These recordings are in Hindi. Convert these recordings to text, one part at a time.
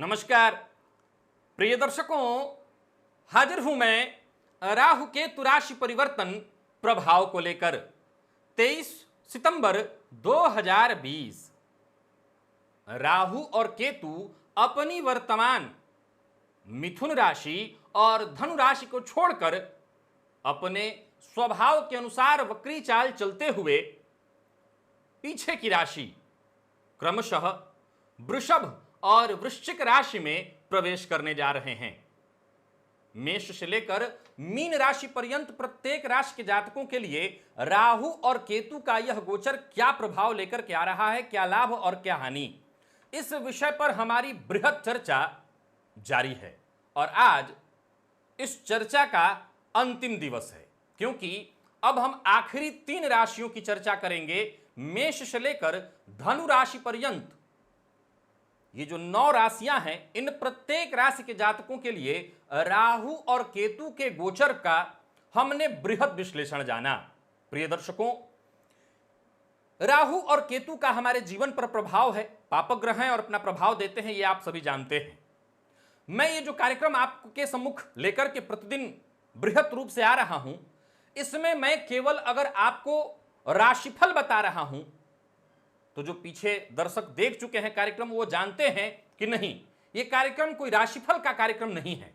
नमस्कार प्रिय दर्शकों, हाजिर हूं मैं राहु केतु राशि परिवर्तन प्रभाव को लेकर। 23 सितंबर 2020 राहु और केतु अपनी वर्तमान मिथुन राशि और धनु राशि को छोड़कर अपने स्वभाव के अनुसार वक्री चाल चलते हुए पीछे की राशि क्रमशः वृषभ और वृश्चिक राशि में प्रवेश करने जा रहे हैं। मेष से लेकर मीन राशि पर्यंत प्रत्येक राशि के जातकों के लिए राहु और केतु का यह गोचर क्या प्रभाव लेकर के आ रहा है, क्या लाभ और क्या हानि, इस विषय पर हमारी बृहद चर्चा जारी है। और आज इस चर्चा का अंतिम दिवस है, क्योंकि अब हम आखिरी 3 राशियों की चर्चा करेंगे। मेष से लेकर धनु राशि पर्यंत ये जो 9 राशियां हैं, इन प्रत्येक राशि के जातकों के लिए राहु और केतु के गोचर का हमने बृहद विश्लेषण जाना। प्रिय दर्शकों, राहु और केतु का हमारे जीवन पर प्रभाव है, पापग्रह हैं और अपना प्रभाव देते हैं, ये आप सभी जानते हैं। मैं ये जो कार्यक्रम आपके सम्मुख लेकर के प्रतिदिन बृहद रूप से आ रहा हूं, इसमें मैं केवल अगर आपको राशिफल बता रहा हूं तो जो पीछे दर्शक देख चुके हैं कार्यक्रम वो जानते हैं कि नहीं, ये कार्यक्रम कोई राशिफल का कार्यक्रम नहीं है।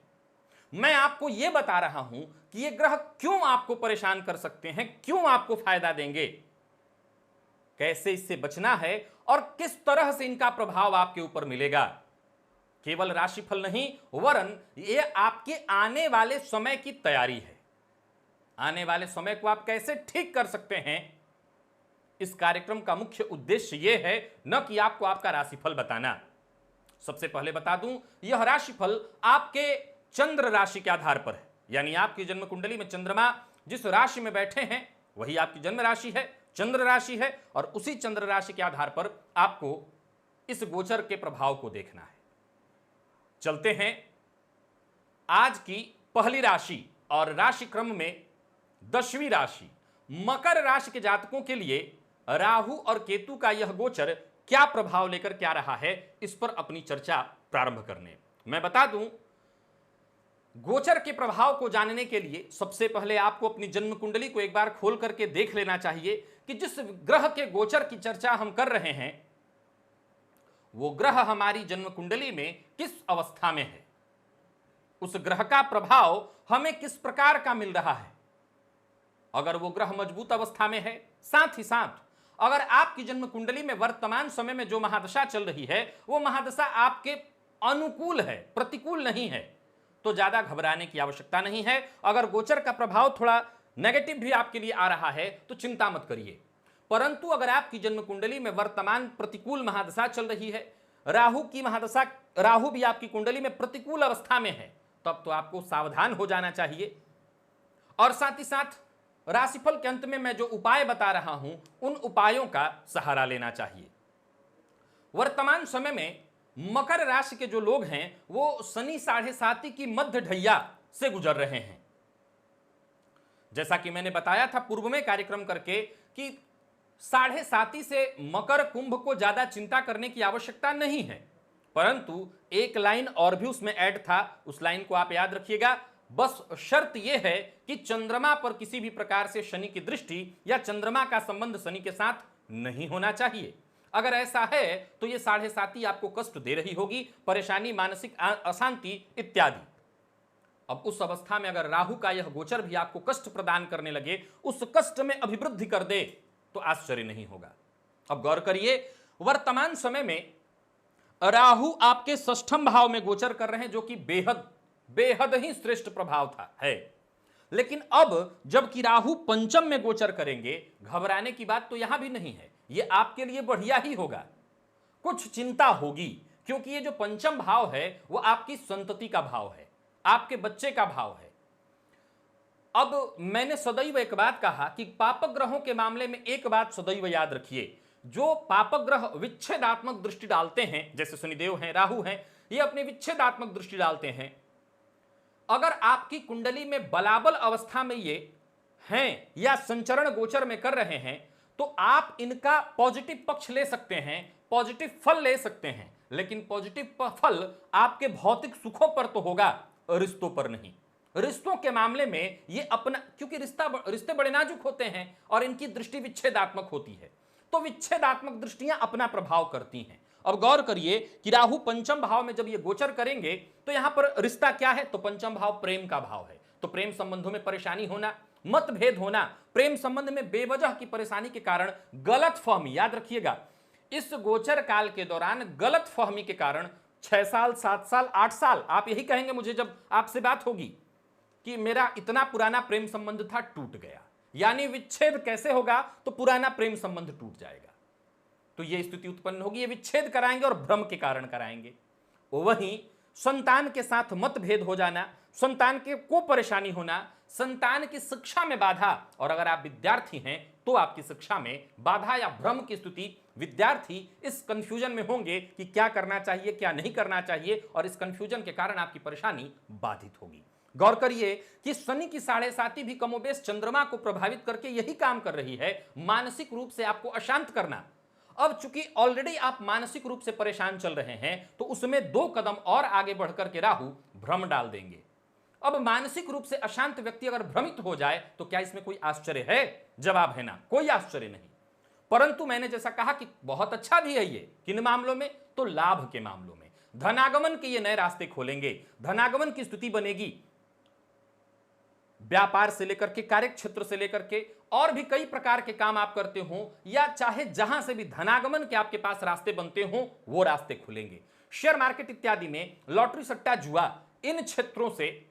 मैं आपको यह बता रहा हूं कि ये ग्रह क्यों आपको परेशान कर सकते हैं, क्यों आपको फायदा देंगे, कैसे इससे बचना है और किस तरह से इनका प्रभाव आपके ऊपर मिलेगा। केवल राशिफल नहीं, वरन ये आपके आने वाले समय की तैयारी है। आने वाले समय को आप कैसे ठीक कर सकते हैं, इस कार्यक्रम का मुख्य उद्देश्य यह है, न कि आपको आपका राशिफल बताना। सबसे पहले बता दूं, यह राशिफल आपके चंद्र राशि के आधार पर है, यानी आपकी जन्म कुंडली में चंद्रमा जिस राशि में बैठे हैं वही आपकी जन्म राशि है, चंद्र राशि है, और उसी चंद्र राशि के आधार पर आपको इस गोचर के प्रभाव को देखना है। चलते हैं आज की पहली राशि और राशि क्रम में 10वीं राशि मकर राशि के जातकों के लिए राहु और केतु का यह गोचर क्या प्रभाव लेकर के आ रहा है, इस पर अपनी चर्चा प्रारंभ करने। मैं बता दूं, गोचर के प्रभाव को जानने के लिए सबसे पहले आपको अपनी जन्म कुंडली को एक बार खोल करके देख लेना चाहिए कि जिस ग्रह के गोचर की चर्चा हम कर रहे हैं वो ग्रह हमारी जन्म कुंडली में किस अवस्था में है, उस ग्रह का प्रभाव हमें किस प्रकार का मिल रहा है। अगर वो ग्रह मजबूत अवस्था में है, साथ ही साथ अगर आपकी जन्म कुंडली में वर्तमान समय में जो महादशा चल रही है वो महादशा आपके अनुकूल है, प्रतिकूल नहीं है, तो ज्यादा घबराने की आवश्यकता नहीं है। अगर गोचर का प्रभाव थोड़ा नेगेटिव भी आपके लिए आ रहा है तो चिंता मत करिए, परंतु अगर आपकी जन्म कुंडली में वर्तमान प्रतिकूल महादशा चल रही है, राहु की महादशा, राहु भी आपकी कुंडली में प्रतिकूल अवस्था में है, तब तो आपको सावधान हो जाना चाहिए। और साथ ही साथ राशिफल के अंत में मैं जो उपाय बता रहा हूं उन उपायों का सहारा लेना चाहिए। वर्तमान समय में मकर राशि के जो लोग हैं वो शनि 7.5 की मध्य ढैया से गुजर रहे हैं। जैसा कि मैंने बताया था पूर्व में कार्यक्रम करके कि 7.5 से मकर कुंभ को ज्यादा चिंता करने की आवश्यकता नहीं है, परंतु एक लाइन और भी उसमें ऐड था, उस लाइन को आप याद रखिएगा। बस शर्त यह है कि चंद्रमा पर किसी भी प्रकार से शनि की दृष्टि या चंद्रमा का संबंध शनि के साथ नहीं होना चाहिए। अगर ऐसा है तो यह 7.5 आपको कष्ट दे रही होगी, परेशानी, मानसिक अशांति इत्यादि। अब उस अवस्था में अगर राहु का यह गोचर भी आपको कष्ट प्रदान करने लगे, उस कष्ट में अभिवृद्धि कर दे, तो आश्चर्य नहीं होगा। अब गौर करिए, वर्तमान समय में राहु आपके 6ठ भाव में गोचर कर रहे हैं, जो कि बेहद ही श्रेष्ठ प्रभाव है। लेकिन अब जबकि राहु पंचम में गोचर करेंगे, घबराने की बात तो यहां भी नहीं है, यह आपके लिए बढ़िया ही होगा। कुछ चिंता होगी क्योंकि ये जो पंचम भाव है वो आपकी संतति का भाव है, आपके बच्चे का भाव है। अब मैंने सदैव एक बात कहा कि पापग्रहों के मामले में एक बात सदैव याद रखिए, जो पापग्रह विच्छेदात्मक दृष्टि डालते हैं, जैसे शनिदेव हैं, राहु हैं, ये अपनी विच्छेदात्मक दृष्टि डालते हैं। अगर आपकी कुंडली में बलाबल अवस्था में ये हैं या संचरण गोचर में कर रहे हैं तो आप इनका पॉजिटिव पक्ष ले सकते हैं, पॉजिटिव फल ले सकते हैं। लेकिन पॉजिटिव फल आपके भौतिक सुखों पर तो होगा, रिश्तों पर नहीं। रिश्तों के मामले में ये अपना, क्योंकि रिश्ते बड़े नाजुक होते हैं और इनकी दृष्टि विच्छेदात्मक होती है, तो विच्छेदात्मक दृष्टियां अपना प्रभाव करती हैं। अब गौर करिए कि राहु पंचम भाव में जब ये गोचर करेंगे तो यहां पर रिश्ता क्या है, तो पंचम भाव प्रेम का भाव है। तो प्रेम संबंधों में परेशानी होना, मतभेद होना, प्रेम संबंध में बेवजह की परेशानी के कारण गलत फहमी, याद रखिएगा इस गोचर काल के दौरान गलत फहमी के कारण 6 साल 7 साल 8 साल आप यही कहेंगे मुझे जब आपसे बात होगी कि मेरा इतना पुराना प्रेम संबंध था, टूट गया। यानी विच्छेद कैसे होगा, तो पुराना प्रेम संबंध टूट जाएगा, तो यह स्थिति उत्पन्न होगी। ये विच्छेद कराएंगे और भ्रम के कारण कराएंगे। वहीं संतान के साथ मतभेद हो जाना, संतान को परेशानी होना, संतान की शिक्षा में बाधा, और अगर आप विद्यार्थी हैं तो आपकी शिक्षा में बाधा या भ्रम की स्थिति, विद्यार्थी इस कंफ्यूजन में होंगे कि क्या करना चाहिए क्या नहीं करना चाहिए, और इस कंफ्यूजन के कारण आपकी परेशानी बाधित होगी। गौर करिए कि शनि की 7.5 भी कमोबेश चंद्रमा को प्रभावित करके यही काम कर रही है, मानसिक रूप से आपको अशांत करना। अब चूंकि ऑलरेडी आप मानसिक रूप से परेशान चल रहे हैं, तो उसमें 2 कदम और आगे बढ़कर के राहु भ्रम डाल देंगे। अब मानसिक रूप से अशांत व्यक्ति अगर भ्रमित हो जाए तो क्या इसमें कोई आश्चर्य है? जवाब है ना, कोई आश्चर्य नहीं। परंतु मैंने जैसा कहा कि बहुत अच्छा भी है ये, किन मामलों में, तो लाभ के मामलों में। धनागमन के ये नए रास्ते खोलेंगे, धनागमन की स्थिति बनेगी, व्यापार से लेकर के, कार्य क्षेत्र से लेकर के, और भी कई प्रकार के काम आप करते हो, या चाहे जहां से भी धनागमन के आपके पास रास्ते बनते हो, वो रास्ते खुलेंगे। शेयर मार्केट इत्यादि में, लॉटरी सट्टा जुआ, इन क्षेत्रों से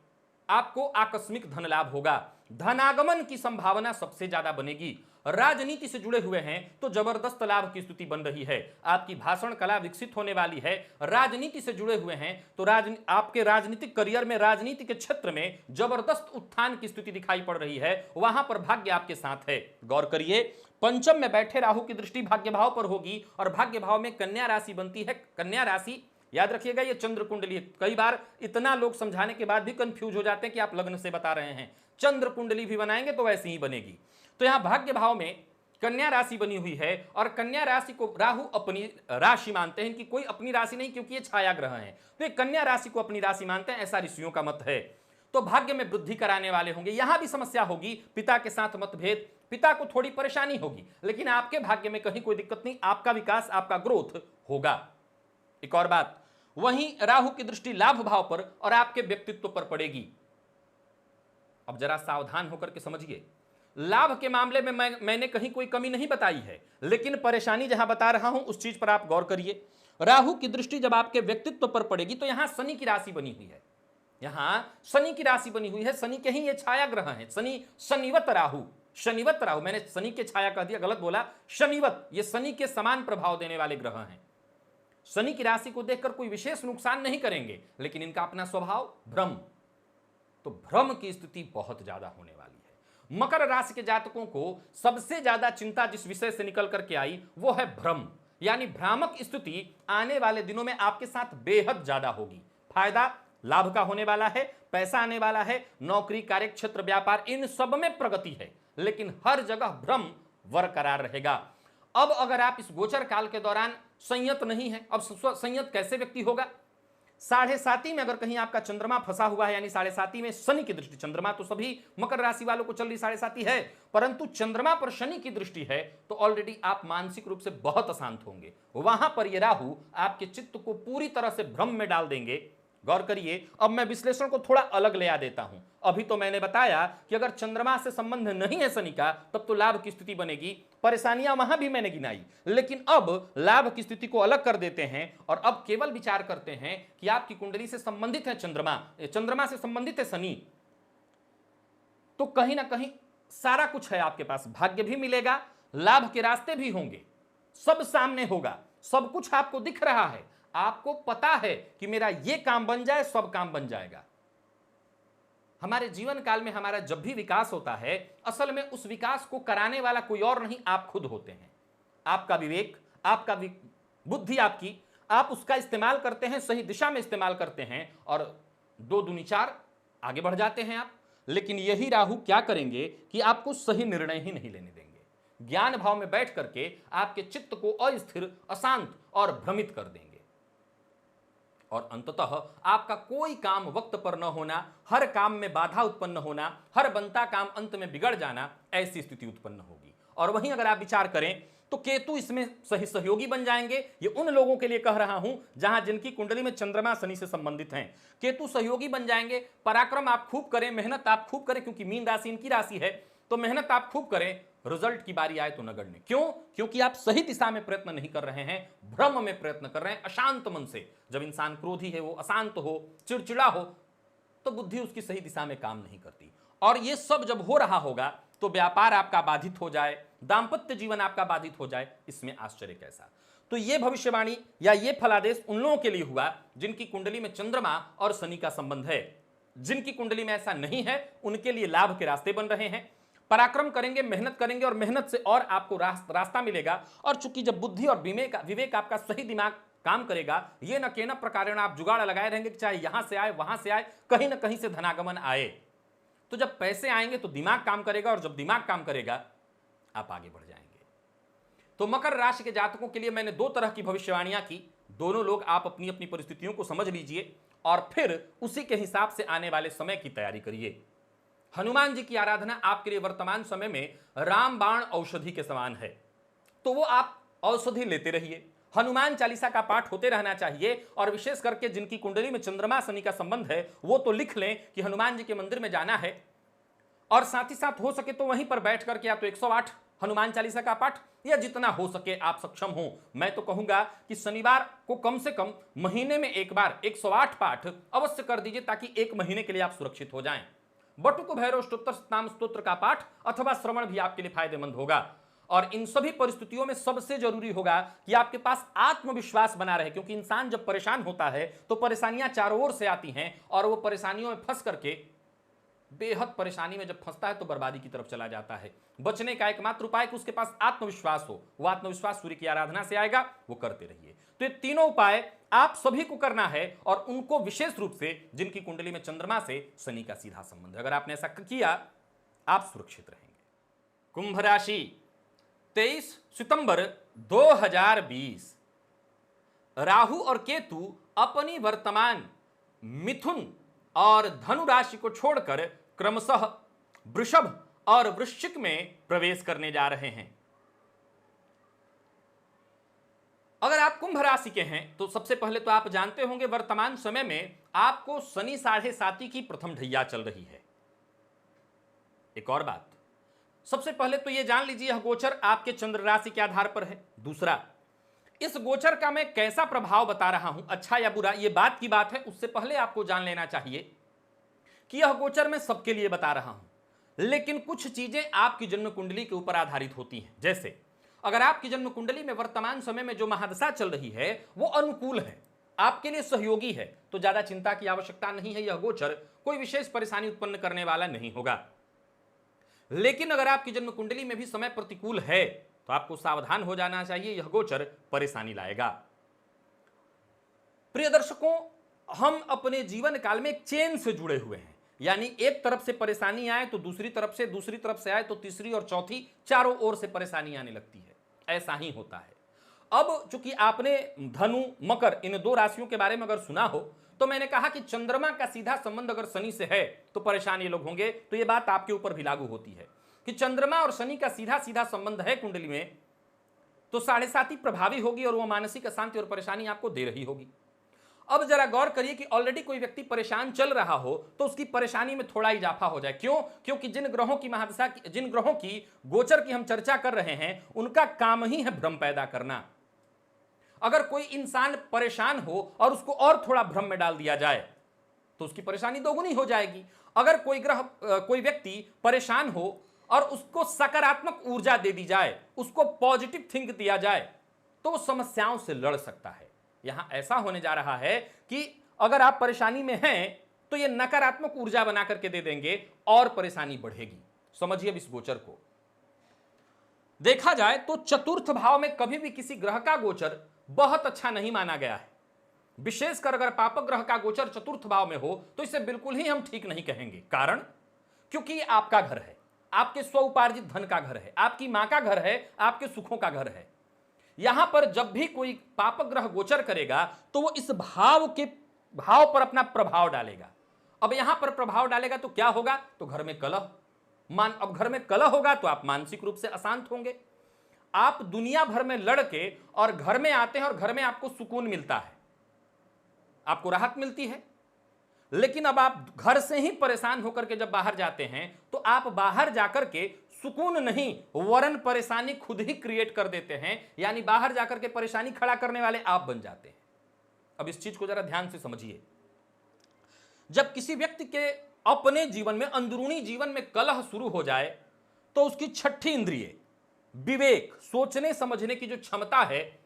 आपको आकस्मिक धन लाभ होगा, धनागमन की संभावना सबसे ज्यादा बनेगी। राजनीति से जुड़े हुए हैं तो जबरदस्त लाभ की स्थिति बन रही है, आपकी भाषण कला विकसित होने वाली है। राजनीति से जुड़े हुए हैं तो आपके राजनीतिक करियर में, राजनीति के क्षेत्र में जबरदस्त उत्थान की स्थिति दिखाई पड़ रही है, वहां पर भाग्य आपके साथ है। गौर करिए, पंचम में बैठे राहु की दृष्टि भाग्य भाव पर होगी, और भाग्य भाव में कन्या राशि बनती है। कन्या राशि याद रखिएगा, ये चंद्र कुंडली है। कई बार इतना लोग समझाने के बाद भी कंफ्यूज हो जाते हैं कि आप लग्न से बता रहे हैं, चंद्र कुंडली भी बनाएंगे तो वैसे ही बनेगी। तो यहां भाग्य भाव में कन्या राशि बनी हुई है, और कन्या राशि को राहु अपनी राशि मानते हैं, इनकी कोई अपनी राशि नहीं क्योंकि ये छाया ग्रह हैं, तो ये कन्या राशि को अपनी राशि मानते हैं, ऐसा ऋषियों का मत है। तो भाग्य में वृद्धि कराने वाले होंगे। यहां भी समस्या होगी, पिता के साथ मतभेद, पिता को थोड़ी परेशानी होगी, लेकिन आपके भाग्य में कहीं कोई दिक्कत नहीं, आपका विकास, आपका ग्रोथ होगा। एक और बात, वहीं राहु की दृष्टि लाभ भाव पर और आपके व्यक्तित्व पर पड़ेगी। अब जरा सावधान होकर के समझिए, लाभ के मामले में मैंने कहीं कोई कमी नहीं बताई है, लेकिन परेशानी जहां बता रहा हूं उस चीज पर आप गौर करिए। राहु की दृष्टि जब आपके व्यक्तित्व पर पड़ेगी तो यहां शनि की राशि बनी हुई है, यहां शनि की राशि बनी हुई है, शनि के ही ये छाया ग्रह हैं। शनि, शनिवत राहु, शनिवत राहु, मैंने शनि के छाया कह दिया, गलत बोला, शनिवत, ये शनि के समान प्रभाव देने वाले ग्रह हैं। शनि की राशि को देखकर कोई विशेष नुकसान नहीं करेंगे, लेकिन इनका अपना स्वभाव भ्रम, तो भ्रम की स्थिति बहुत ज्यादा होने वाली है। मकर राशि के जातकों को सबसे ज्यादा चिंता जिस विषय से निकल करके आई वो है भ्रम, यानी भ्रामक स्थिति आने वाले दिनों में आपके साथ बेहद ज्यादा होगी। फायदा लाभ का होने वाला है, पैसा आने वाला है, नौकरी, कार्य क्षेत्र, व्यापार, इन सब में प्रगति है, लेकिन हर जगह भ्रम बरकरार रहेगा। अब अगर आप इस गोचर काल के दौरान संयत नहीं है, अब संयत कैसे व्यक्ति होगा? 7.5 में अगर कहीं आपका चंद्रमा फंसा हुआ है, यानी 7.5 में शनि की दृष्टि, चंद्रमा तो सभी मकर राशि वालों को चल रही 7.5 है, परंतु चंद्रमा पर शनि की दृष्टि है, तो ऑलरेडी आप मानसिक रूप से बहुत अशांत होंगे। वहां पर ये राहु आपके चित्त को पूरी तरह से भ्रम में डाल देंगे। गौर करिए, अब मैं विश्लेषण को थोड़ा अलग ले आ देता हूं। अभी तो मैंने बताया कि अगर चंद्रमा से संबंध नहीं है शनि का, तब तो लाभ की स्थिति बनेगी, परेशानियां वहां भी मैंने गिनाई, लेकिन अब लाभ की स्थिति को अलग कर देते हैं और अब केवल विचार करते हैं कि आपकी कुंडली से संबंधित है चंद्रमा, चंद्रमा से संबंधित है शनि, तो कहीं ना कहीं सारा कुछ है आपके पास, भाग्य भी मिलेगा, लाभ के रास्ते भी होंगे, सब सामने होगा, सब कुछ आपको दिख रहा है, आपको पता है कि मेरा ये काम बन जाए, सब काम बन जाएगा। हमारे जीवन काल में हमारा जब भी विकास होता है, असल में उस विकास को कराने वाला कोई और नहीं, आप खुद होते हैं। आपका विवेक, आपका बुद्धि, आपकी, आप उसका इस्तेमाल करते हैं, सही दिशा में इस्तेमाल करते हैं और 2 दूनी 4 आगे बढ़ जाते हैं आप। लेकिन यही राहु क्या करेंगे कि आपको सही निर्णय ही नहीं लेने देंगे, ज्ञान भाव में बैठ करके आपके चित्त को अस्थिर, अशांत और भ्रमित कर देंगे। और अंततः आपका कोई काम वक्त पर न होना, हर काम में बाधा उत्पन्न होना, हर बनता काम अंत में बिगड़ जाना, ऐसी स्थिति उत्पन्न होगी। और वहीं अगर आप विचार करें तो केतु इसमें सही सहयोगी बन जाएंगे। ये उन लोगों के लिए कह रहा हूं जहां जिनकी कुंडली में चंद्रमा शनि से संबंधित हैं, केतु सहयोगी बन जाएंगे। पराक्रम आप खूब करें, मेहनत आप खूब करें, क्योंकि मीन राशि इनकी राशि है, तो मेहनत आप खूब करें, रिजल्ट की बारी आए तो नगण्य। क्यों? क्योंकि आप सही दिशा में प्रयत्न नहीं कर रहे हैं, भ्रम में प्रयत्न कर रहे हैं, अशांत मन से। जब इंसान क्रोधी है, वो अशांत हो, चिड़चिड़ा हो, तो बुद्धि उसकी सही दिशा में काम नहीं करती। और ये सब जब हो रहा होगा तो व्यापार आपका बाधित हो जाए, दांपत्य जीवन आपका बाधित हो जाए, इसमें आश्चर्य कैसा। तो ये भविष्यवाणी या ये फलादेश उन लोगों के लिए हुआ जिनकी कुंडली में चंद्रमा और शनि का संबंध है। जिनकी कुंडली में ऐसा नहीं है उनके लिए लाभ के रास्ते बन रहे हैं। पराक्रम करेंगे, मेहनत करेंगे और मेहनत से और आपको रास्ता मिलेगा। और चूंकि जब बुद्धि और विवेक आपका सही दिमाग काम करेगा, ये न के न प्रकार आप जुगाड़ लगाए रहेंगे कि चाहे यहां से आए वहां से आए, कहीं ना कहीं से धनागमन आए। तो जब पैसे आएंगे तो दिमाग काम करेगा, और जब दिमाग काम करेगा आप आगे बढ़ जाएंगे। तो मकर राशि के जातकों के लिए मैंने दो तरह की भविष्यवाणियां की। दोनों लोग आप अपनी अपनी परिस्थितियों को समझ लीजिए और फिर उसी के हिसाब से आने वाले समय की तैयारी करिए। हनुमान जी की आराधना आपके लिए वर्तमान समय में रामबाण औषधि के समान है, तो वो आप औषधि लेते रहिए। हनुमान चालीसा का पाठ होते रहना चाहिए। और विशेष करके जिनकी कुंडली में चंद्रमा शनि का संबंध है वो तो लिख लें कि हनुमान जी के मंदिर में जाना है, और साथ ही साथ हो सके तो वहीं पर बैठ करके या तो 108 हनुमान चालीसा का पाठ, या जितना हो सके आप सक्षम हो। मैं तो कहूंगा कि शनिवार को कम से कम महीने में एक बार 108 पाठ अवश्य कर दीजिए, ताकि एक महीने के लिए आप सुरक्षित हो जाएं। बटुक भैरव स्तोत्र नाम स्तोत्र का पाठ अथवा श्रवण भी आपके लिए फायदेमंद होगा। और इन सभी परिस्थितियों में सबसे जरूरी होगा कि आपके पास आत्मविश्वास बना रहे, क्योंकि इंसान जब परेशान होता है तो परेशानियां चारों ओर से आती हैं, और वो परेशानियों में फंस करके, बेहद परेशानी में जब फंसता है तो बर्बादी की तरफ चला जाता है। बचने का एकमात्र उपाय कि उसके पास आत्मविश्वास हो। वो आत्मविश्वास सूर्य की आराधना से आएगा, वो करते रहिए। तो ये तीनों उपाय आप सभी को करना है, और उनको विशेष रूप से जिनकी कुंडली में चंद्रमा से शनि का सीधा संबंध है। अगर आपने ऐसा किया आप सुरक्षित रहेंगे। कुंभ राशि, 23 सितंबर 2020 राहु और केतु अपनी वर्तमान मिथुन और धनु राशि को छोड़कर क्रमशः वृषभ और वृश्चिक में प्रवेश करने जा रहे हैं। अगर आप कुंभ राशि के हैं तो सबसे पहले तो आप जानते होंगे वर्तमान समय में आपको शनि 7.5 की प्रथम ढैया चल रही है। एक और बात, सबसे पहले तो यह जान लीजिए यह गोचर आपके चंद्र राशि के आधार पर है। दूसरा, इस गोचर का मैं कैसा प्रभाव बता रहा हूं, अच्छा या बुरा, यह बात की बात है। उससे पहले आपको जान लेना चाहिए कि यह गोचर मैं सबके लिए बता रहा हूं, लेकिन कुछ चीजें आपकी जन्म कुंडली के ऊपर आधारित होती हैं। जैसे अगर आपकी जन्म कुंडली में वर्तमान समय में जो महादशा चल रही है वो अनुकूल है, आपके लिए सहयोगी है, तो ज्यादा चिंता की आवश्यकता नहीं है। यह गोचर कोई विशेष परेशानी उत्पन्न करने वाला नहीं होगा। लेकिन अगर आपकी जन्म कुंडली में भी समय प्रतिकूल है तो आपको सावधान हो जाना चाहिए, यह गोचर परेशानी लाएगा। प्रिय दर्शकों, हम अपने जीवन काल में एक चेन से जुड़े हुए हैं, यानी एक तरफ से परेशानी आए तो दूसरी तरफ से आए तो तीसरी और चौथी, चारों ओर से परेशानी आने लगती है। ऐसा ही होता है। अब चूंकि आपने धनु मकर इन दो राशियों के बारे में अगर सुना हो तो मैंने कहा कि चंद्रमा का सीधा संबंध अगर शनि से है तो परेशान ये लोग होंगे। तो ये बात आपके ऊपर भी लागू होती है कि चंद्रमा और शनि का सीधा सीधा संबंध है कुंडली में, तो 7.5 प्रभावी होगी और वह मानसिक अशांति और परेशानी आपको दे रही होगी। अब जरा गौर करिए कि ऑलरेडी कोई व्यक्ति परेशान चल रहा हो तो उसकी परेशानी में थोड़ा इजाफा हो जाए। क्यों? क्योंकि जिन ग्रहों की महादशा जिन ग्रहों की गोचर की हम चर्चा कर रहे हैं उनका काम ही है भ्रम पैदा करना। अगर कोई इंसान परेशान हो और उसको और थोड़ा भ्रम में डाल दिया जाए तो उसकी परेशानी दोगुनी हो जाएगी। अगर कोई व्यक्ति परेशान हो और उसको सकारात्मक ऊर्जा दे दी जाए, उसको पॉजिटिव थिंक दिया जाए, तो वो समस्याओं से लड़ सकता है। यहां ऐसा होने जा रहा है कि अगर आप परेशानी में हैं तो ये नकारात्मक ऊर्जा बना करके दे देंगे और परेशानी बढ़ेगी। समझिए अब इस गोचर को देखा जाए तो चतुर्थ भाव में कभी भी किसी ग्रह का गोचर बहुत अच्छा नहीं माना गया है। विशेषकर अगर पापक ग्रह का गोचर चतुर्थ भाव में हो तो इसे बिल्कुल ही हम ठीक नहीं कहेंगे। कारण, क्योंकि ये आपका घर है, आपके स्व उपार्जित धन का घर है, आपकी मां का घर है, आपके सुखों का घर है। यहां पर जब भी कोई पापक ग्रह गोचर करेगा तो वो इस भाव के भाव पर अपना प्रभाव डालेगा। अब यहां पर प्रभाव डालेगा तो क्या होगा, तो घर में कलह। अब घर में कलह होगा तो आप मानसिक रूप से अशांत होंगे। आप दुनिया भर में लड़के और घर में आते हैं और घर में आपको सुकून मिलता है, आपको राहत मिलती है। लेकिन अब आप घर से ही परेशान होकर के जब बाहर जाते हैं तो आप बाहर जाकर के सुकून नहीं वरन परेशानी खुद ही क्रिएट कर देते हैं, यानी बाहर जाकर के परेशानी खड़ा करने वाले आप बन जाते हैं। अब इस चीज को जरा ध्यान से समझिए। जब किसी व्यक्ति के अपने जीवन में, अंदरूनी जीवन में कलह शुरू हो जाए तो उसकी छठी इंद्रिय विवेक, सोचने समझने की जो क्षमता है,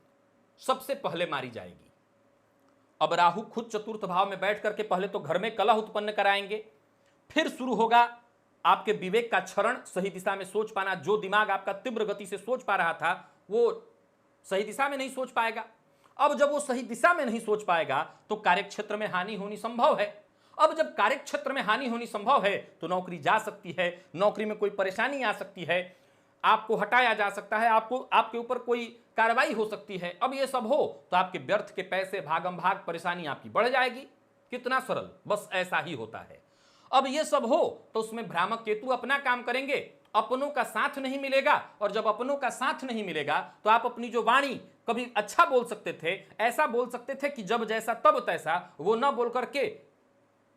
सबसे पहले मारी जाएगी। अब राहु खुद चतुर्थ भाव में बैठ करके पहले तो घर में कलह उत्पन्न कराएंगे, फिर शुरू होगा आपके विवेक का क्षरण, सही दिशा में सोच पाना। जो दिमाग आपका तीव्र गति से सोच पा रहा था वो सही दिशा में नहीं सोच पाएगा। अब जब वो सही दिशा में नहीं सोच पाएगा तो कार्यक्षेत्र में हानि होनी संभव है। अब जब कार्यक्षेत्र में हानि होनी संभव है तो नौकरी जा सकती है, नौकरी में कोई परेशानी आ सकती है, आपको हटाया जा सकता है, आपके ऊपर कोई कार्रवाई हो सकती है। अब ये सब हो तो आपके व्यर्थ के पैसे, भागम भाग, परेशानी आपकी बढ़ जाएगी। कितना सरल, बस ऐसा ही होता है। अब ये सब हो तो उसमें भ्रामक केतु अपना काम करेंगे, अपनों का साथ नहीं मिलेगा। और जब अपनों का साथ नहीं मिलेगा तो आप अपनी जो वाणी, कभी अच्छा बोल सकते थे, ऐसा बोल सकते थे कि जब जैसा तब तैसा, वो न बोल करके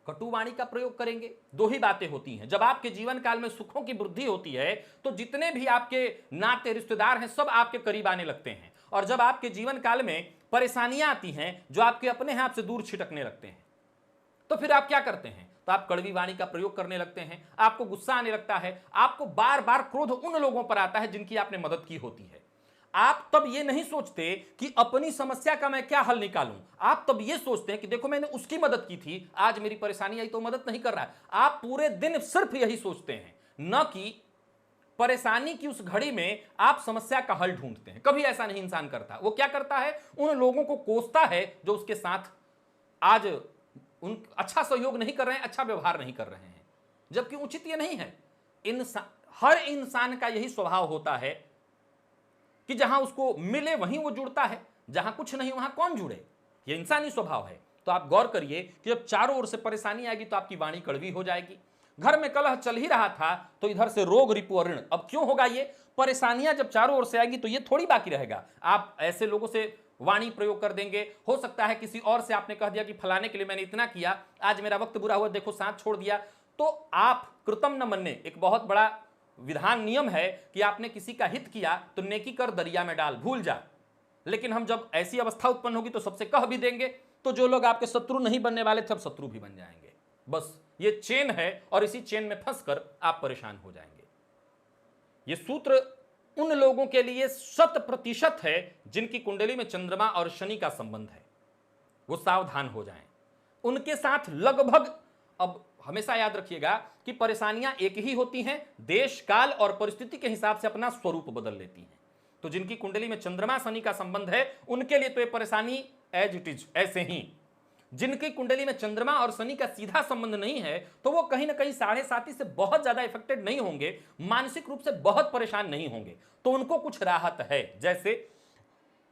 कटुवाणी का प्रयोग करेंगे। दो ही बातें होती हैं। जब आपके जीवन काल में सुखों की वृद्धि होती है तो जितने भी आपके नाते रिश्तेदार हैं सब आपके करीब आने लगते हैं, और जब आपके जीवन काल में परेशानियां आती हैं जो आपके अपने हैं आपसे दूर छिटकने लगते हैं, तो फिर आप क्या करते हैं, तो आप कड़वी वाणी का प्रयोग करने लगते हैं, आपको गुस्सा आने लगता है, आपको बार बार क्रोध उन लोगों पर आता है जिनकी आपने मदद की होती है। आप तब ये नहीं सोचते कि अपनी समस्या का मैं क्या हल निकालूं, आप तब ये सोचते हैं कि देखो मैंने उसकी मदद की थी, आज मेरी परेशानी आई तो मदद नहीं कर रहा है। आप पूरे दिन सिर्फ यही सोचते हैं, न कि परेशानी की उस घड़ी में आप समस्या का हल ढूंढते हैं। कभी ऐसा नहीं इंसान करता। वो क्या करता है, उन लोगों को कोसता है जो उसके साथ आज उन अच्छा सहयोग नहीं कर रहे हैं, अच्छा व्यवहार नहीं कर रहे हैं, जबकि उचित ये नहीं है। हर इंसान का यही स्वभाव होता है कि जहां उसको मिले वहीं वो जुड़ता है, जहां कुछ नहीं वहां कौन जुड़े। ये इंसानी स्वभाव है। तो आप गौर करिए कि जब चारों ओर से परेशानी आएगी तो आपकी वाणी कड़वी हो जाएगी। घर में कलह चल ही रहा था तो इधर से रोग, रिपु और ऋण। अब क्यों होगा ये? परेशानियां जब चारों ओर से आएगी तो ये थोड़ी बाकी रहेगा। आप ऐसे लोगों से वाणी प्रयोग कर देंगे, हो सकता है किसी और से आपने कह दिया कि फलाने के लिए मैंने इतना किया, आज मेरा वक्त बुरा हुआ, देखो साथ छोड़ दिया। तो आप कृतम न मन्ने, एक बहुत बड़ा विधान नियम है कि आपने किसी का हित किया तो नेकी कर दरिया में डाल, भूल जा। लेकिन हम जब ऐसी अवस्था उत्पन्न होगी तो सबसे कह भी देंगे, तो जो लोग आपके शत्रु नहीं बनने वाले थे अब शत्रु भी बन जाएंगे। बस ये चेन है और इसी चेन में फंसकर आप परेशान हो जाएंगे। ये सूत्र उन लोगों के लिए 100% है जिनकी कुंडली में चंद्रमा और शनि का संबंध है, वो सावधान हो जाएं उनके साथ लगभग। अब हमेशा याद रखिएगा कि परेशानियां एक ही होती हैं, देश काल और परिस्थिति के हिसाब से अपना स्वरूप बदल लेती हैं। तो जिनकी कुंडली में चंद्रमा शनि का संबंध है उनके लिए तो ये परेशानी एज इट इज ऐसे ही। जिनकी कुंडली में चंद्रमा और शनि का सीधा संबंध नहीं है तो वो कहीं ना कहीं 7.5 से बहुत ज्यादा इफेक्टेड नहीं होंगे, मानसिक रूप से बहुत परेशान नहीं होंगे, तो उनको कुछ राहत है। जैसे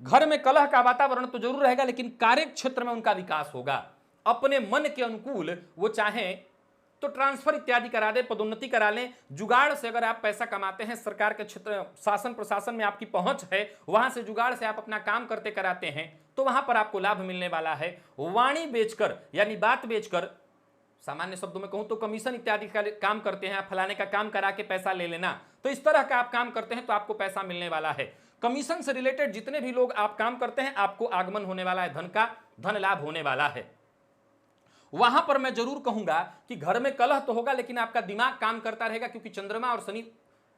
घर में कलह का वातावरण तो जरूर रहेगा लेकिन कार्य क्षेत्र में उनका विकास होगा। अपने मन के अनुकूल वो चाहें तो ट्रांसफर इत्यादि करा दे, पदोन्नति करा लें। जुगाड़ से अगर आप पैसा कमाते हैं, सरकार के क्षेत्र, शासन प्रशासन में आपकी पहुंच है, वहां से जुगाड़ से आप अपना काम करते कराते हैं तो वहां पर आपको लाभ मिलने वाला है। वाणी बेचकर यानी बात बेचकर, सामान्य शब्दों में कहूं तो कमीशन इत्यादि का काम करते हैं, आप फलाने का काम करा के पैसा ले लेना, तो इस तरह का आप काम करते हैं तो आपको पैसा मिलने वाला है। कमीशन से रिलेटेड जितने भी लोग आप काम करते हैं आपको आगमन होने वाला है, धन का धन लाभ होने वाला है। वहां पर मैं जरूर कहूंगा कि घर में कलह तो होगा लेकिन आपका दिमाग काम करता रहेगा, क्योंकि चंद्रमा और शनि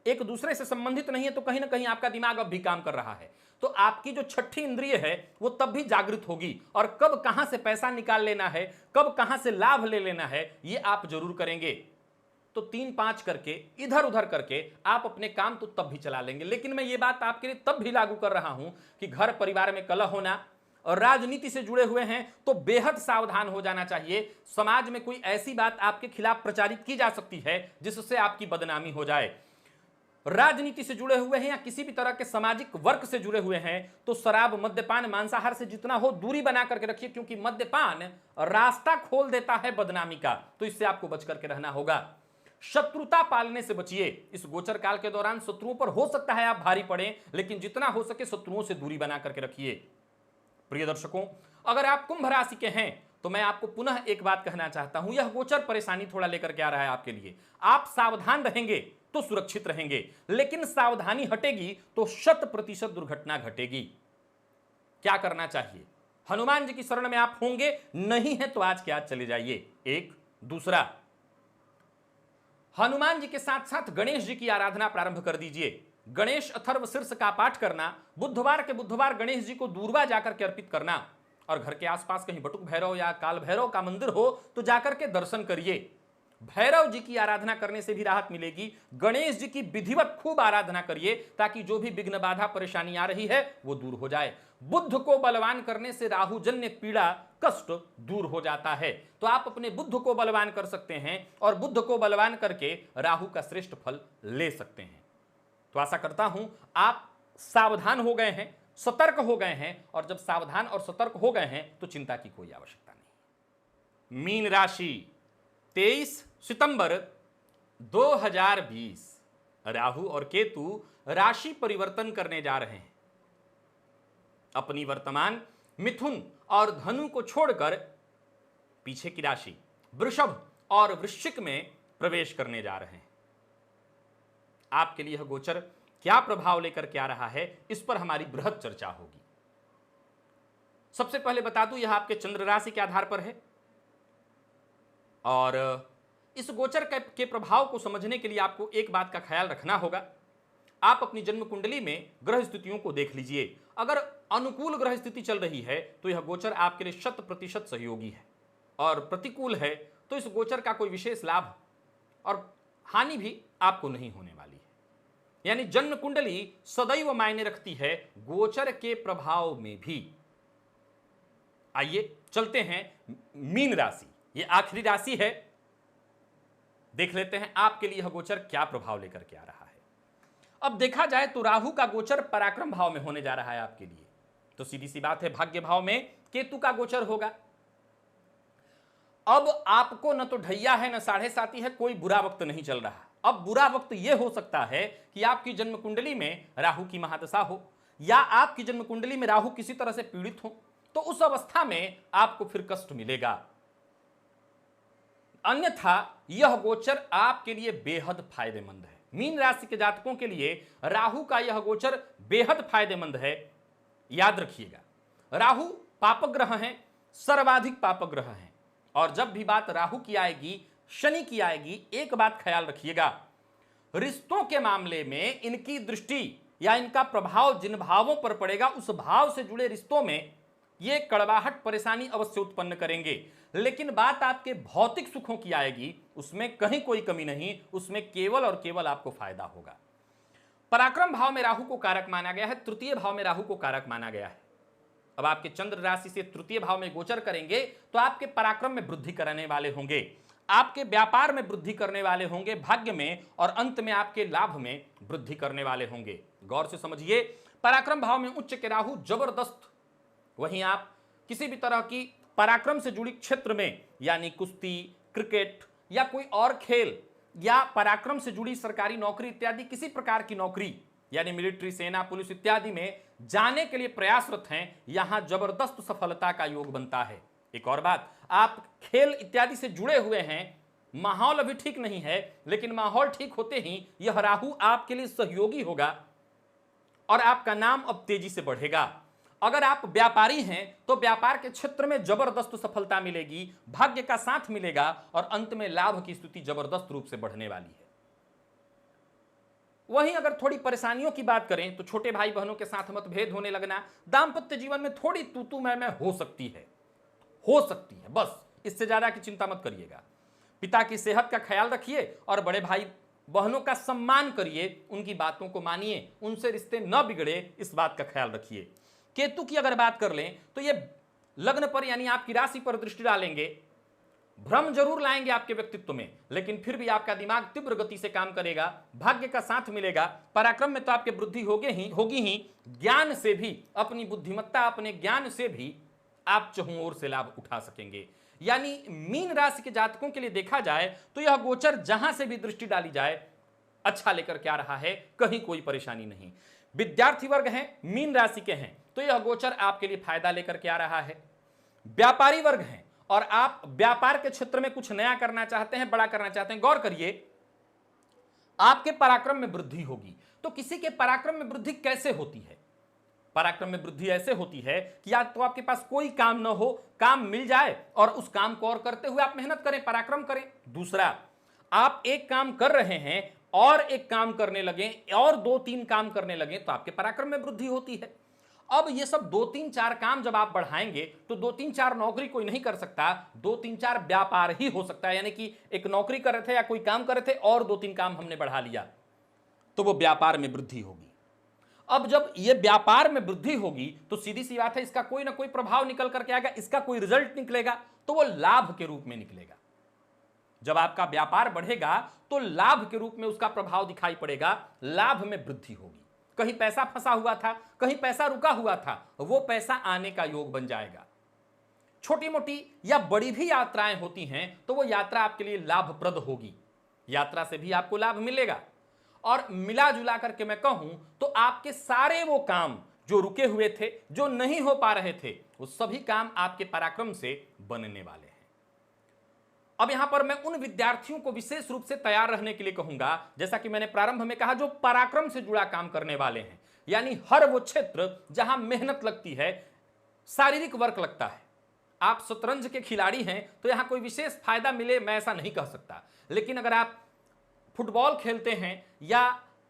एक दूसरे से संबंधित नहीं है, तो कहीं ना कहीं आपका दिमाग अब भी काम कर रहा है। तो आपकी जो छठी इंद्रिय है वो तब भी जागृत होगी, और कब कहां से पैसा निकाल लेना है, कब कहां से लाभ ले लेना है, ये आप जरूर करेंगे। तो 3-5 करके इधर उधर करके आप अपने काम तो तब भी चला लेंगे। लेकिन मैं ये बात आपके लिए तब भी लागू कर रहा हूं कि घर परिवार में कलह होना और राजनीति से जुड़े हुए हैं तो बेहद सावधान हो जाना चाहिए। समाज में कोई ऐसी बात आपके खिलाफ प्रचारित की जा सकती है जिससे आपकी बदनामी हो जाए। राजनीति से जुड़े हुए हैं या किसी भी तरह के सामाजिक वर्ग से जुड़े हुए हैं तो शराब, मद्यपान, मांसाहार से जितना हो दूरी बना करके रखिए, क्योंकि मद्यपान रास्ता खोल देता है बदनामी का, तो इससे आपको बच करके रहना होगा। शत्रुता पालने से बचिए। इस गोचर काल के दौरान शत्रुओं पर हो सकता है आप भारी पड़े, लेकिन जितना हो सके शत्रुओं से दूरी बना करके रखिए। प्रिय दर्शकों, अगर आप कुंभ राशि के हैं तो मैं आपको पुनः एक बात कहना चाहता हूं, यह गोचर परेशानी थोड़ा लेकर के आ रहा है आपके लिए। आप सावधान रहेंगे तो सुरक्षित रहेंगे, लेकिन सावधानी हटेगी तो 100% दुर्घटना घटेगी। क्या करना चाहिए? हनुमान जी की शरण में आप होंगे, नहीं है तो आज के आज चले जाइए। एक दूसरा, हनुमान जी के साथ साथ गणेश जी की आराधना प्रारंभ कर दीजिए। गणेश अथर्व शीर्ष का पाठ करना, बुधवार के बुधवार गणेश जी को दूर्वा जाकर के अर्पित करना, और घर के आसपास कहीं बटुक भैरव या काल भैरव का मंदिर हो तो जाकर के दर्शन करिए। भैरव जी की आराधना करने से भी राहत मिलेगी। गणेश जी की विधिवत खूब आराधना करिए ताकि जो भी विघ्न बाधा परेशानी आ रही है वो दूर हो जाए। बुद्ध को बलवान करने से राहुजन्य पीड़ा कष्ट दूर हो जाता है। तो आप अपने बुद्ध को बलवान कर सकते हैं और बुद्ध को बलवान करके राहु का श्रेष्ठ फल ले सकते हैं। तो आशा करता हूं आप सावधान हो गए हैं, सतर्क हो गए हैं, और जब सावधान और सतर्क हो गए हैं तो चिंता की कोई आवश्यकता नहीं। मीन राशि, 23 सितंबर 2020 राहु और केतु राशि परिवर्तन करने जा रहे हैं। अपनी वर्तमान मिथुन और धनु को छोड़कर पीछे की राशि वृषभ और वृश्चिक में प्रवेश करने जा रहे हैं। आपके लिए यह गोचर क्या प्रभाव लेकर के आ रहा है, इस पर हमारी बृहद चर्चा होगी। सबसे पहले बता दूं, यह आपके चंद्र राशि के आधार पर है, और इस गोचर के प्रभाव को समझने के लिए आपको एक बात का ख्याल रखना होगा। आप अपनी जन्म कुंडली में ग्रह स्थितियों को देख लीजिए। अगर अनुकूल ग्रह स्थिति चल रही है तो यह गोचर आपके लिए 100% सहयोगी है, और प्रतिकूल है तो इस गोचर का कोई विशेष लाभ और हानि भी आपको नहीं होने वाली है। यानी जन्म कुंडली सदैव मायने रखती है गोचर के प्रभाव में भी। आइए चलते हैं मीन राशि, ये आखिरी राशि है। देख लेते हैं आपके लिए यह गोचर क्या प्रभाव लेकर के आ रहा है। अब देखा जाए तो राहु का गोचर पराक्रम भाव में होने जा रहा है आपके लिए, तो सीधी सी बात है भाग्य भाव में केतु का गोचर होगा। अब आपको न तो ढैया है न साढ़े साती है, कोई बुरा वक्त नहीं चल रहा। अब बुरा वक्त यह हो सकता है कि आपकी जन्म कुंडली में राहु की महादशा हो, या आपकी जन्म कुंडली में राहु किसी तरह से पीड़ित हो, तो उस अवस्था में आपको फिर कष्ट मिलेगा। अन्यथा यह गोचर आपके लिए बेहद फायदेमंद है। मीन राशि के जातकों के लिए राहु का यह गोचर बेहद फायदेमंद है। याद रखिएगा, राहु पापग्रह हैं, सर्वाधिक पापग्रह हैं, और जब भी बात राहु की आएगी, शनि की आएगी, एक बात ख्याल रखिएगा, रिश्तों के मामले में इनकी दृष्टि या इनका प्रभाव जिन भावों पर पड़ेगा उस भाव से जुड़े रिश्तों में ये कड़वाहट परेशानी अवश्य उत्पन्न करेंगे। लेकिन बात आपके भौतिक सुखों की आएगी, उसमें कहीं कोई कमी नहीं, उसमें केवल और केवल आपको फायदा होगा। पराक्रम भाव में राहु को कारक माना गया है, तृतीय भाव में राहु को कारक माना गया है। अब आपके चंद्र राशि से तृतीय भाव में गोचर करेंगे तो आपके पराक्रम में वृद्धि करने वाले होंगे, आपके व्यापार में वृद्धि करने वाले होंगे, भाग्य में, और अंत में आपके लाभ में वृद्धि करने वाले होंगे। गौर से समझिए, पराक्रम भाव में उच्च के राहु जबरदस्त। वहीं आप किसी भी तरह की पराक्रम से जुड़ी क्षेत्र में, यानी कुश्ती, क्रिकेट या कोई और खेल, या पराक्रम से जुड़ी सरकारी नौकरी इत्यादि किसी प्रकार की नौकरी, यानी मिलिट्री, सेना, पुलिस इत्यादि में जाने के लिए प्रयासरत हैं, यहां जबरदस्त सफलता का योग बनता है। एक और बात, आप खेल इत्यादि से जुड़े हुए हैं, माहौल अभी ठीक नहीं है, लेकिन माहौल ठीक होते ही यह राहु आपके लिए सहयोगी होगा और आपका नाम अब तेजी से बढ़ेगा। अगर आप व्यापारी हैं तो व्यापार के क्षेत्र में जबरदस्त सफलता मिलेगी, भाग्य का साथ मिलेगा, और अंत में लाभ की स्थिति जबरदस्त रूप से बढ़ने वाली है। वहीं अगर थोड़ी परेशानियों की बात करें तो छोटे भाई बहनों के साथ मतभेद होने लगना, दाम्पत्य जीवन में थोड़ी तू मैं हो सकती है, बस इससे ज्यादा की चिंता मत करिएगा। पिता की सेहत का ख्याल रखिए और बड़े भाई बहनों का सम्मान करिए, उनकी बातों को मानिए, उनसे रिश्ते न बिगड़े, इस बात का ख्याल रखिए। केतु की अगर बात कर लें तो ये लग्न पर यानी आपकी राशि पर दृष्टि डालेंगे, भ्रम जरूर लाएंगे आपके व्यक्तित्व में, लेकिन फिर भी आपका दिमाग तीव्र गति से काम करेगा, भाग्य का साथ मिलेगा। पराक्रम में तो आपके वृद्धि होगी ही, ज्ञान से भी, अपनी बुद्धिमत्ता, अपने ज्ञान से भी आप चहुं ओर से लाभ उठा सकेंगे। यानी मीन राशि के जातकों के लिए देखा जाए तो यह गोचर जहां से भी दृष्टि डाली जाए अच्छा लेकर के आ रहा है, कहीं कोई परेशानी नहीं। विद्यार्थी वर्ग हैं, मीन राशि के हैं, तो यह गोचर आपके लिए फायदा लेकर के आ रहा है। व्यापारी वर्ग हैं और आप व्यापार के क्षेत्र में कुछ नया करना चाहते हैं, बड़ा करना चाहते हैं, गौर करिए, आपके पराक्रम में वृद्धि होगी। तो किसी के पराक्रम में वृद्धि कैसे होती है? पराक्रम में वृद्धि ऐसे होती है कि या तो आपके पास कोई काम न हो, काम मिल जाए और उस काम को और करते हुए आप मेहनत करें, पराक्रम करें। दूसरा, आप एक काम कर रहे हैं और एक काम करने लगे और 2-3 काम करने लगे तो आपके पराक्रम में वृद्धि होती है। अब ये सब 2-3-4 काम जब आप बढ़ाएंगे तो 2-3-4 नौकरी कोई नहीं कर सकता, 2-3-4 व्यापार ही हो सकता है। यानी कि एक नौकरी कर रहे थे या कोई काम कर रहे थे और 2-3 काम हमने बढ़ा लिया तो वो व्यापार में वृद्धि होगी। अब जब ये व्यापार में वृद्धि होगी तो सीधी सी बात है, इसका कोई ना कोई प्रभाव निकल करके आएगा, इसका कोई रिजल्ट निकलेगा तो वो लाभ के रूप में निकलेगा। जब आपका व्यापार बढ़ेगा तो लाभ के रूप में उसका प्रभाव दिखाई पड़ेगा, लाभ में वृद्धि होगी। कहीं पैसा फंसा हुआ था, कहीं पैसा रुका हुआ था, वो पैसा आने का योग बन जाएगा। छोटी मोटी या बड़ी भी यात्राएं होती हैं तो वो यात्रा आपके लिए लाभप्रद होगी, यात्रा से भी आपको लाभ मिलेगा। और मिला जुला करके मैं कहूं तो आपके सारे वो काम जो रुके हुए थे, जो नहीं हो पा रहे थे, वो सभी काम आपके पराक्रम से बनने वाले हैं। अब यहां पर मैं उन विद्यार्थियों को विशेष रूप से तैयार रहने के लिए कहूंगा, जैसा कि मैंने प्रारंभ में कहा, जो पराक्रम से जुड़ा काम करने वाले हैं। यानी हर वो क्षेत्र जहां मेहनत लगती है, शारीरिक वर्क लगता है। आप शतरंज के खिलाड़ी हैं तो यहां कोई विशेष फायदा मिले मैं ऐसा नहीं कह सकता, लेकिन अगर आप फुटबॉल खेलते हैं या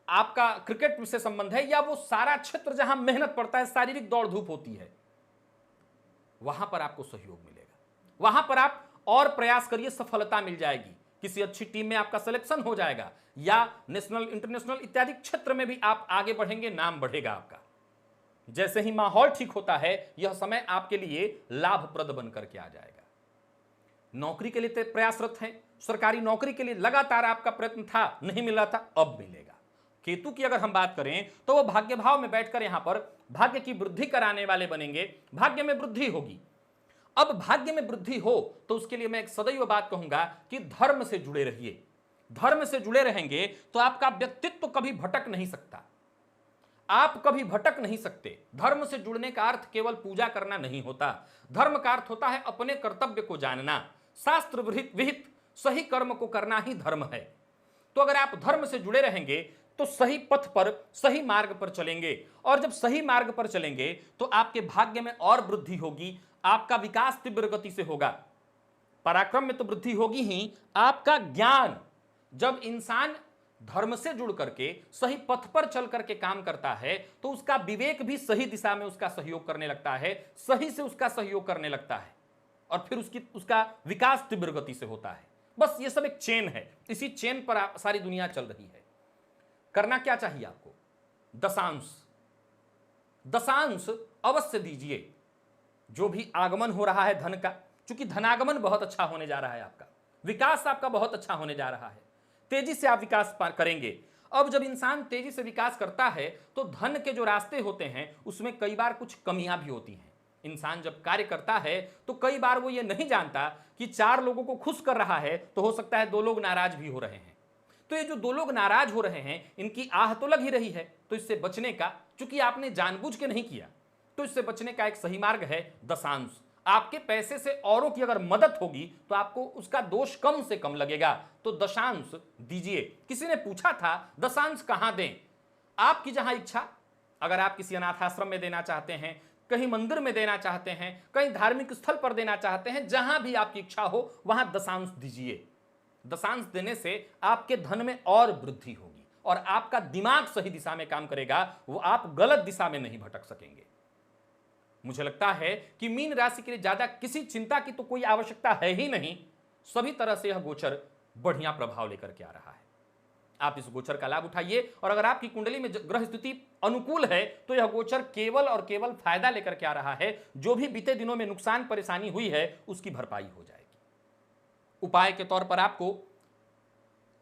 आपका क्रिकेट से संबंध है, या वो सारा क्षेत्र जहां मेहनत पड़ता है, शारीरिक दौड़ धूप होती है, वहां पर आपको सहयोग मिलेगा। वहां पर आप और प्रयास करिए, सफलता मिल जाएगी, किसी अच्छी टीम में आपका सिलेक्शन हो जाएगा या नेशनल, इंटरनेशनल इत्यादि क्षेत्र में भी आप आगे बढ़ेंगे, नाम बढ़ेगा आपका। जैसे ही माहौल ठीक होता है, यह समय आपके लिए लाभप्रद बनकर के आ जाएगा। नौकरी के लिए प्रयासरत हैं, सरकारी नौकरी के लिए लगातार आपका प्रयत्न था, नहीं मिल रहा था, अब मिलेगा। केतु की अगर हम बात करें तो वो भाग्य भाव में बैठकर यहां पर भाग्य की वृद्धि कराने वाले बनेंगे, भाग्य में वृद्धि होगी। अब भाग्य में वृद्धि हो तो उसके लिए मैं एक सदैव बात कहूंगा कि धर्म से जुड़े रहिए। धर्म से जुड़े रहेंगे तो आपका व्यक्तित्व कभी भटक नहीं सकता, आप कभी भटक नहीं सकते। धर्म से जुड़ने का अर्थ केवल पूजा करना नहीं होता, धर्म का अर्थ होता है अपने कर्तव्य को जानना, शास्त्र विहित सही कर्म को करना ही धर्म है। तो अगर आप धर्म से जुड़े रहेंगे तो सही पथ पर, सही मार्ग पर चलेंगे, और जब सही मार्ग पर चलेंगे तो आपके भाग्य में और वृद्धि होगी, आपका विकास तीव्र गति से होगा। पराक्रम में तो वृद्धि होगी ही, आपका ज्ञान, जब इंसान धर्म से जुड़ करके सही पथ पर चल करके काम करता है तो उसका विवेक भी सही दिशा में उसका सहयोग करने लगता है, सही से उसका सहयोग करने लगता है, और फिर उसका विकास तीव्र गति से होता है। बस ये सब एक चेन है, इसी चेन पर सारी दुनिया चल रही है। करना क्या चाहिए आपको? दशांश अवश्य दीजिए। जो भी आगमन हो रहा है धन का, क्योंकि धनागमन बहुत अच्छा होने जा रहा है, आपका विकास आपका बहुत अच्छा होने जा रहा है, तेजी से आप विकास करेंगे। अब जब इंसान तेजी से विकास करता है तो धन के जो रास्ते होते हैं उसमें कई बार कुछ कमियां भी होती हैं। इंसान जब कार्य करता है तो कई बार वो ये नहीं जानता कि 4 लोगों को खुश कर रहा है तो हो सकता है 2 लोग नाराज भी हो रहे हैं। तो ये जो 2 लोग नाराज हो रहे हैं, इनकी आह तो लग ही रही है, तो इससे बचने का, चूंकि आपने जानबूझ के नहीं किया, तो इससे बचने का एक सही मार्ग है दशांश। आपके पैसे से औरों की अगर मदद होगी तो आपको उसका दोष कम से कम लगेगा, तो दशांश दीजिए। किसी ने पूछा था दशांश कहां दें? आपकी जहां इच्छा, अगर आप किसी अनाथ आश्रम में देना चाहते हैं, कहीं मंदिर में देना चाहते हैं, कहीं धार्मिक स्थल पर देना चाहते हैं, जहां भी आपकी इच्छा हो वहां दशांश दीजिए। दशांश देने से आपके धन में और वृद्धि होगी और आपका दिमाग सही दिशा में काम करेगा, वो आप गलत दिशा में नहीं भटक सकेंगे। मुझे लगता है कि मीन राशि के लिए ज्यादा किसी चिंता की तो कोई आवश्यकता है ही नहीं, सभी तरह से यह गोचर बढ़िया प्रभाव लेकर के आ रहा है। आप इस गोचर का लाभ उठाइए, और अगर आपकी कुंडली में ग्रह स्थिति अनुकूल है तो यह गोचर केवल और केवल फायदा लेकर के आ रहा है। जो भी बीते दिनों में नुकसान परेशानी हुई है उसकी भरपाई हो जाएगी। उपाय के तौर पर आपको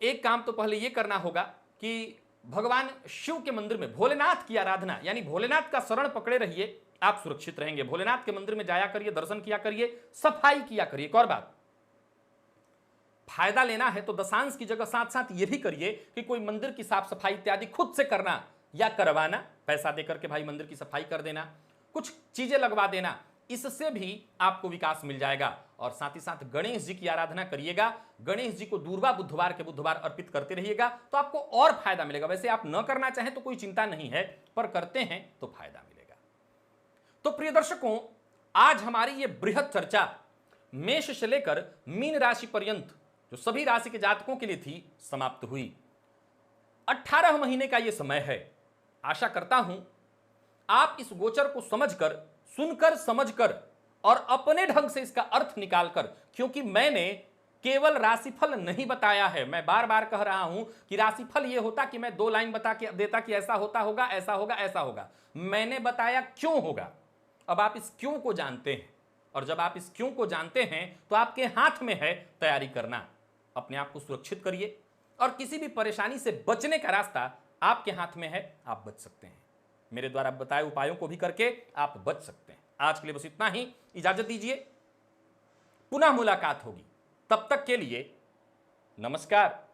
एक काम तो पहले यह करना होगा कि भगवान शिव के मंदिर में भोलेनाथ की आराधना, यानी भोलेनाथ का शरण पकड़े रहिए, आप सुरक्षित रहेंगे। भोलेनाथ के मंदिर में जाया करिए, दर्शन किया करिए, सफाई किया करिए। एक और बात, फायदा लेना है तो दशांश की जगह साथ साथ यह भी करिए कि कोई मंदिर की साफ सफाई इत्यादि खुद से करना या करवाना, पैसा देकर के भाई मंदिर की सफाई कर देना, कुछ चीजें लगवा देना, इससे भी आपको विकास मिल जाएगा। और साथ ही साथ गणेश जी की आराधना करिएगा, गणेश जी को दूरबा बुधवार के बुधवार अर्पित करते रहिएगा, तो आपको और फायदा मिलेगा। वैसे आप न करना चाहें तो कोई चिंता नहीं है, पर करते हैं तो फायदा मिलेगा। तो प्रिय दर्शकों, आज हमारी ये बृहद चर्चा मेष से लेकर मीन राशि पर्यंत जो सभी राशि के जातकों के लिए थी, समाप्त हुई। 18 महीने का यह समय है। आशा करता हूं आप इस गोचर को समझकर, सुनकर, समझकर और अपने ढंग से इसका अर्थ निकालकर, क्योंकि मैंने केवल राशिफल नहीं बताया है, मैं बार बार कह रहा हूं कि राशिफल यह होता कि मैं 2 लाइन बता के देता कि ऐसा होता होगा, ऐसा होगा, ऐसा होगा। मैंने बताया क्यों होगा। अब आप इस क्यों को जानते हैं, और जब आप इस क्यों को जानते हैं तो आपके हाथ में है तैयारी करना। अपने आप को सुरक्षित करिए, और किसी भी परेशानी से बचने का रास्ता आपके हाथ में है, आप बच सकते हैं। मेरे द्वारा बताए उपायों को भी करके आप बच सकते हैं। आज के लिए बस इतना ही, इजाजत दीजिए, पुनः मुलाकात होगी। तब तक के लिए नमस्कार।